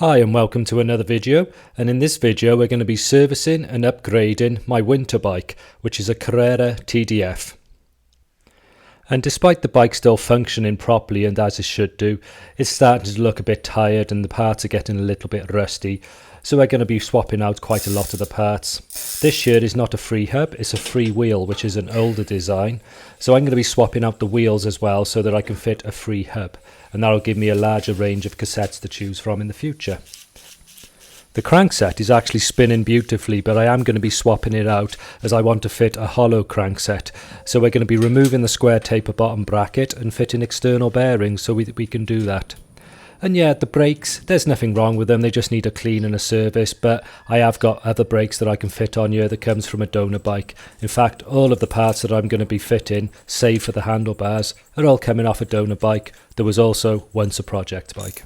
Hi and welcome to another video, and in this video we're going to be servicing and upgrading my winter bike, which is a Carrera TDF. And despite the bike still functioning properly and as it should do, it's starting to look a bit tired and the parts are getting a little bit rusty, so we're going to be swapping out quite a lot of the parts. This year is not a free hub, it's a Freewheel, which is an older design, so I'm going to be swapping out the wheels as well so that I can fit a free hub, and that'll give me a larger range of cassettes to choose from in the future. The crankset is actually spinning beautifully, but I am going to be swapping it out as I want to fit a hollow crankset. So we're going to be removing the square taper bottom bracket and fitting external bearings so we can do that. And yeah, the brakes, there's nothing wrong with them, they just need a clean and a service, but I have got other brakes that I can fit on here that comes from a donor bike. In fact, all of the parts that I'm going to be fitting, save for the handlebars, are all coming off a donor bike. There was also once a project bike.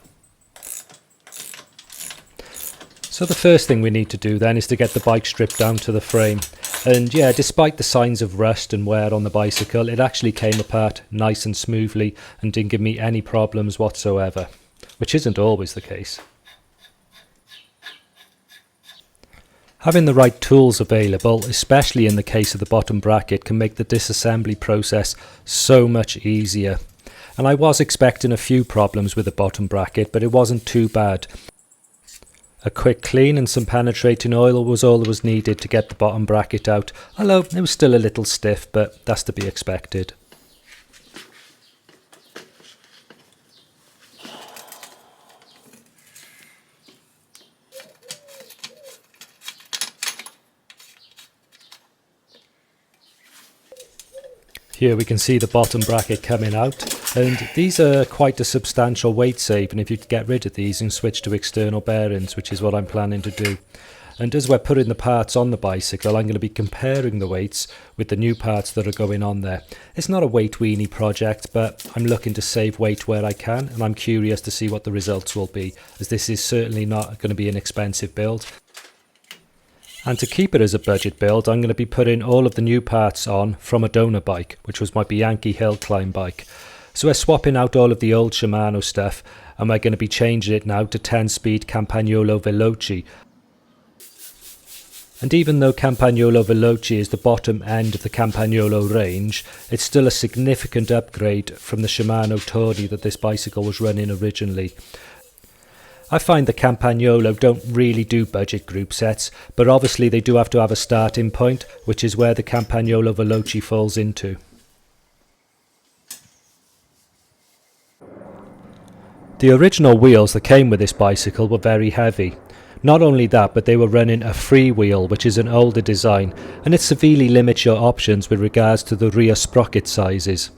So the first thing we need to do then is to get the bike stripped down to the frame. And yeah, despite the signs of rust and wear on the bicycle, it actually came apart nice and smoothly and didn't give me any problems whatsoever, which isn't always the case. Having the right tools available, especially in the case of the bottom bracket, can make the disassembly process so much easier. And I was expecting a few problems with the bottom bracket, but it wasn't too bad. A quick clean and some penetrating oil was all that was needed to get the bottom bracket out, although it was still a little stiff, but that's to be expected. Here we can see the bottom bracket coming out, and these are quite a substantial weight saving if you get rid of these and switch to external bearings, which is what I'm planning to do. And as we're putting the parts on the bicycle, I'm going to be comparing the weights with the new parts that are going on there. It's not a weight weenie project, but I'm looking to save weight where I can, and I'm curious to see what the results will be, as this is certainly not going to be an expensive build. And to keep it as a budget build, I'm going to be putting all of the new parts on from a donor bike, which was my Bianchi hill climb bike. So we're swapping out all of the old Shimano stuff, and we're going to be changing it now to 10-speed Campagnolo Veloce. And even though Campagnolo Veloce is the bottom end of the Campagnolo range, it's still a significant upgrade from the Shimano Tourney that this bicycle was running originally. I find the Campagnolo don't really do budget group sets, but obviously they do have to have a starting point, which is where the Campagnolo Veloce falls into. The original wheels that came with this bicycle were very heavy. Not only that, but they were running a Freewheel, which is an older design, and it severely limits your options with regards to the rear sprocket sizes.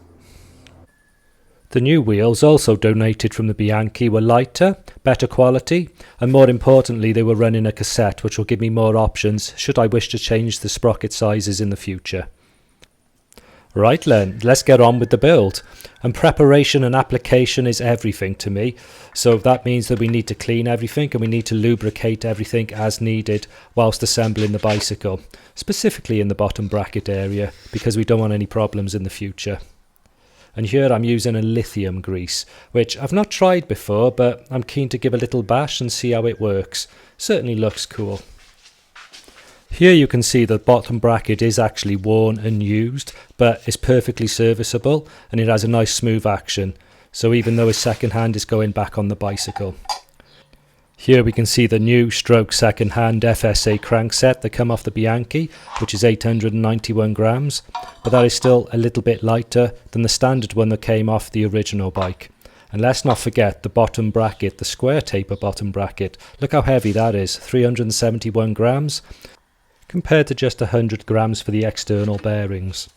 The new wheels, also donated from the Bianchi, were lighter, better quality, and more importantly they were running a cassette, which will give me more options should I wish to change the sprocket sizes in the future. Right then, let's get on with the build. And preparation and application is everything to me, so that means that we need to clean everything and we need to lubricate everything as needed whilst assembling the bicycle, specifically in the bottom bracket area, because we don't want any problems in the future. And here I'm using a lithium grease, which I've not tried before, but I'm keen to give a little bash and see how it works. Certainly looks cool. Here you can see the bottom bracket is actually worn and used, but it's perfectly serviceable and it has a nice smooth action. So even though it's second hand, it's going back on the bicycle. Here we can see the new stroke second hand FSA Crankset that come off the Bianchi, which is 891 grams, but that is still a little bit lighter than the standard one that came off the original bike. And let's not forget the bottom bracket, the square taper bottom bracket. Look how heavy that is, 371 grams, compared to just 100 grams for the external bearings.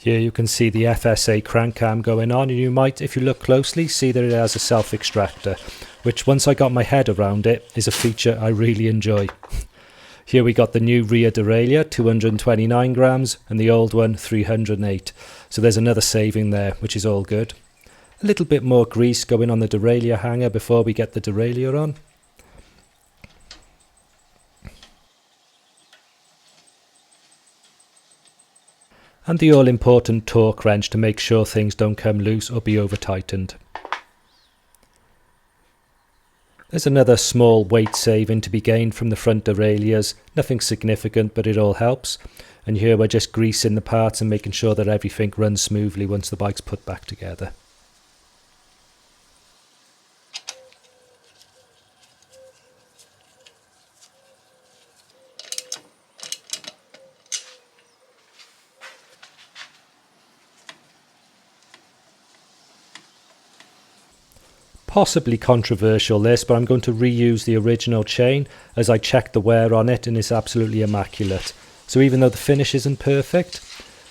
Here you can see the FSA crank arm going on, and you might, if you look closely, see that it has a self-extractor, which once I got my head around it is a feature I really enjoy. Here we got the new rear derailleur, 229 grams, and the old one 308, so there's another saving there, which is all good. A little bit more grease going on the derailleur hanger before we get the derailleur on. and the all-important torque wrench to make sure things don't come loose or be over-tightened. There's another small weight saving to be gained from the front derailleurs, nothing significant but it all helps. And here we're just greasing the parts and making sure that everything runs smoothly once the bike's put back together. Possibly controversial this, but I'm going to reuse the original chain as I checked the wear on it and it's absolutely immaculate. So even though the finish isn't perfect,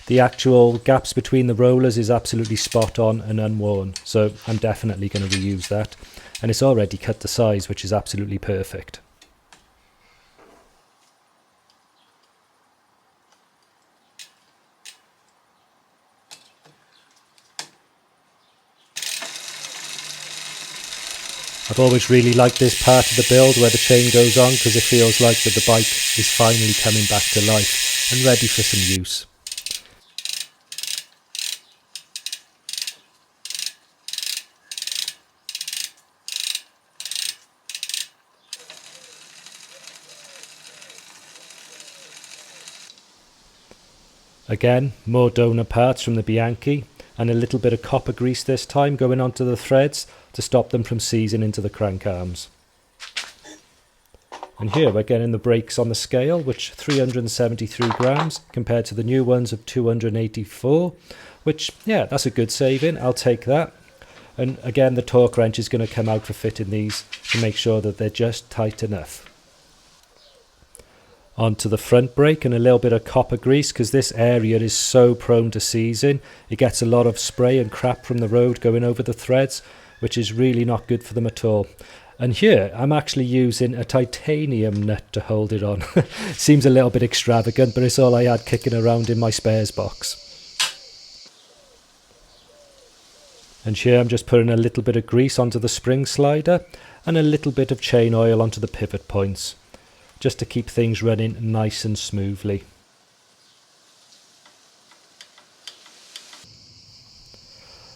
the actual gaps between the rollers is absolutely spot on and unworn. So I'm definitely going to reuse that. And it's already cut to size, which is absolutely perfect. I've always really liked this part of the build where the chain goes on because it feels like that the bike is finally coming back to life and ready for some use. Again, more donor parts from the Bianchi and a little bit of copper grease this time going onto the threads to stop them from seizing into the crank arms. And here we're getting the brakes on the scale, which 373 grams compared to the new ones of 284, which, yeah, that's a good saving. I'll take that. And again, the torque wrench is going to come out for fitting these to make sure that they're just tight enough. Onto the front brake and a little bit of copper grease because this area is so prone to seizing. It gets a lot of spray and crap from the road going over the threads, which is really not good for them at all. And here I'm actually using a titanium nut to hold it on. Seems a little bit extravagant, but it's all I had kicking around in my spares box. And here I'm just putting a little bit of grease onto the spring slider and a little bit of chain oil onto the pivot points, just to keep things running nice and smoothly.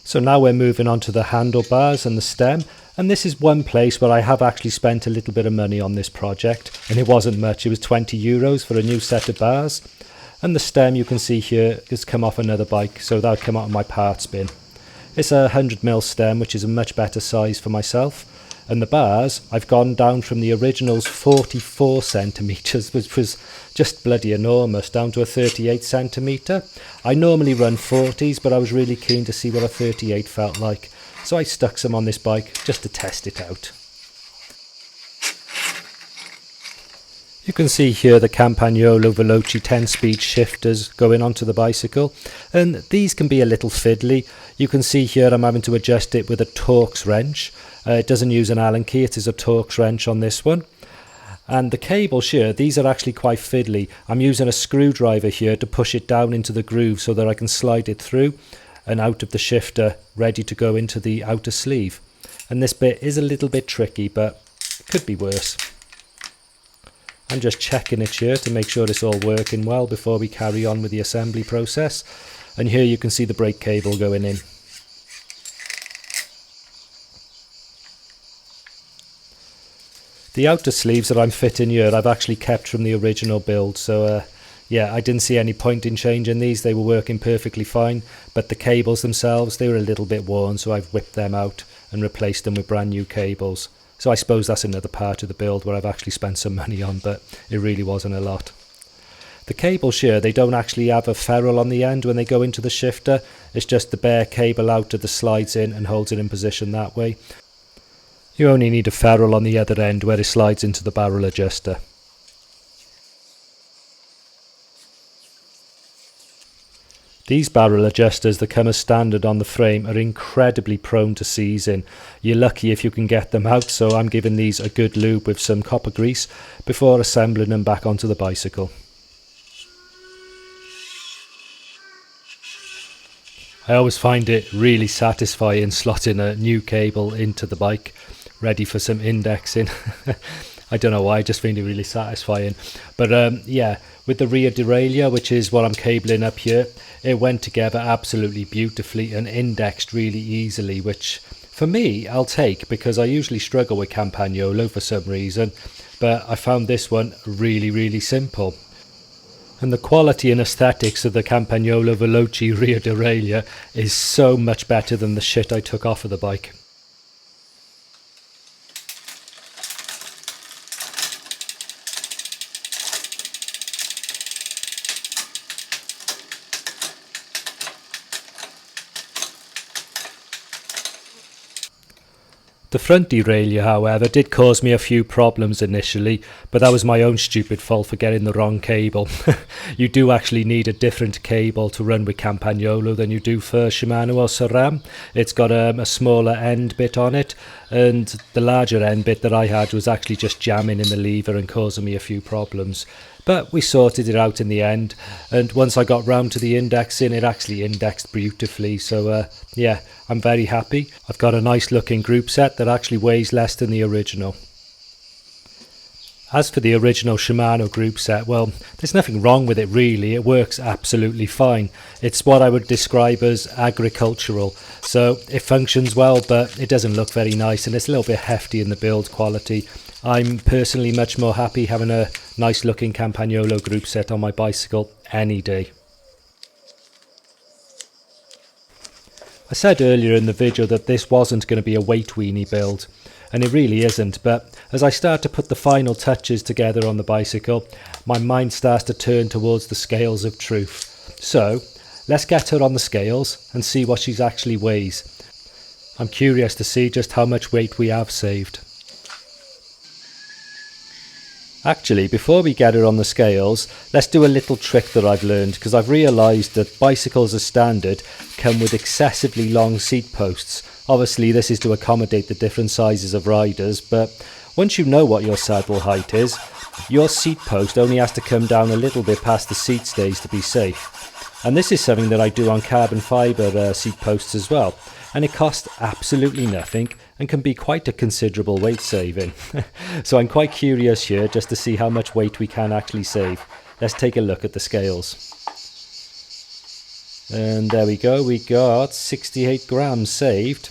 So now we're moving on to the handlebars and the stem, and this is one place where I have actually spent a little bit of money on this project, and it wasn't much. It was 20 euros for a new set of bars, and the stem you can see here has come off another bike, so that'll come out of my parts bin. It's a 100mm stem, which is a much better size for myself. And the bars, I've gone down from the original's 44 centimetres, which was just bloody enormous, down to a 38 centimetre. I normally run 40s, but I was really keen to see what a 38 felt like. So I stuck some on this bike just to test it out. You can see here the Campagnolo Veloce 10-speed shifters going onto the bicycle, and these can be a little fiddly. You can see here I'm having to adjust it with a Torx wrench. It doesn't use an Allen key, it is a Torx wrench on this one. And the cables here, these are actually quite fiddly. I'm using a screwdriver here to push it down into the groove so that I can slide it through and out of the shifter, ready to go into the outer sleeve. And this bit is a little bit tricky, but it could be worse. I'm just checking it here to make sure it's all working well before we carry on with the assembly process. And here you can see the brake cable going in. The outer sleeves that I'm fitting here I've actually kept from the original build, so yeah, I didn't see any point in changing these. They were working perfectly fine, but the cables themselves, they were a little bit worn, so I've whipped them out and replaced them with brand new cables. So I suppose that's another part of the build where I've actually spent some money on, but it really wasn't a lot. The cables here, they don't actually have a ferrule on the end when they go into the shifter. It's just the bare cable out that slides in and holds it in position that way. You only need a ferrule on the other end where it slides into the barrel adjuster. These barrel adjusters that come as standard on the frame are incredibly prone to seizing. You're lucky if you can get them out, so I'm giving these a good lube with some copper grease before assembling them back onto the bicycle. I always find it really satisfying slotting a new cable into the bike, ready for some indexing. I don't know why, I just find it really satisfying. But yeah, with the rear derailleur, which is what I'm cabling up here, it went together absolutely beautifully and indexed really easily, which for me I'll take, because I usually struggle with Campagnolo for some reason, but I found this one really simple. And the quality and aesthetics of the Campagnolo Veloce rear derailleur is so much better than the shit I took off of the bike. The front derailleur, however, did cause me a few problems initially, but that was my own stupid fault for getting the wrong cable. You do actually need a different cable to run with Campagnolo than you do for Shimano or SRAM. It's got a smaller end bit on it, and the larger end bit that I had was actually just jamming in the lever and causing me a few problems. But we sorted it out in the end, and once I got round to the indexing, it actually indexed beautifully. So yeah, I'm very happy. I've got a nice looking group set that actually weighs less than the original. As for the original Shimano group set, well, there's nothing wrong with it really. It works absolutely fine. It's what I would describe as agricultural. So it functions well, but it doesn't look very nice, and it's a little bit hefty in the build quality. I'm personally much more happy having a nice looking Campagnolo group set on my bicycle any day. I said earlier in the video that this wasn't going to be a weight weenie build, and it really isn't, but as I start to put the final touches together on the bicycle, my mind starts to turn towards the scales of truth. So let's get her on the scales and see what she actually weighs. I'm curious to see just how much weight we have saved. Actually, before we get her on the scales, let's do a little trick that I've learned, because I've realised that bicycles as standard come with excessively long seat posts. Obviously this is to accommodate the different sizes of riders, but once you know what your saddle height is, your seat post only has to come down a little bit past the seat stays to be safe. And this is something that I do on carbon fibre seat posts as well, and it costs absolutely nothing and can be quite a considerable weight saving. So I'm quite curious here just to see how much weight we can actually save. Let's take a look at the scales. And there we go, we got 68 grams saved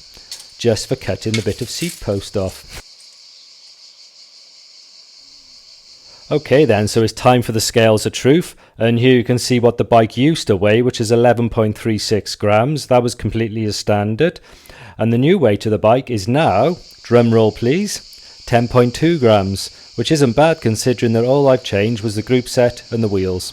just for cutting the bit of seat post off. Okay then, so it's time for the scales of truth, and here you can see what the bike used to weigh, which is 11.36 grams. That was completely as standard. And the new weight of the bike is now, drum roll please, 10.2 grams, which isn't bad considering that all I've changed was the group set and the wheels.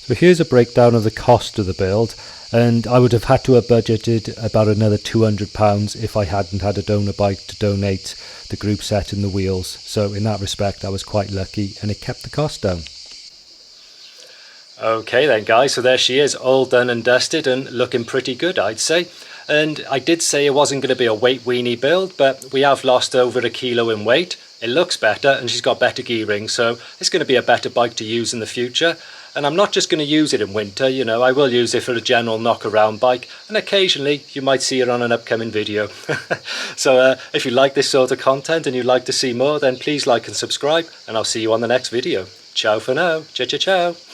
So here's a breakdown of the cost of the build, and I would have had to have budgeted about another £200 if I hadn't had a donor bike to donate the group set and the wheels. So in that respect I was quite lucky, and it kept the cost down. Okay then guys, so there she is, all done and dusted and looking pretty good, I'd say. And I did say it wasn't going to be a weight weenie build, but we have lost over a kilo in weight. It looks better and she's got better gearing, so it's going to be a better bike to use in the future. And I'm not just going to use it in winter, you know, I will use it for a general knock around bike, and occasionally you might see it on an upcoming video. So if you like this sort of content and you'd like to see more, then please like and subscribe, and I'll see you on the next video. Ciao for now. Ciao ciao ciao.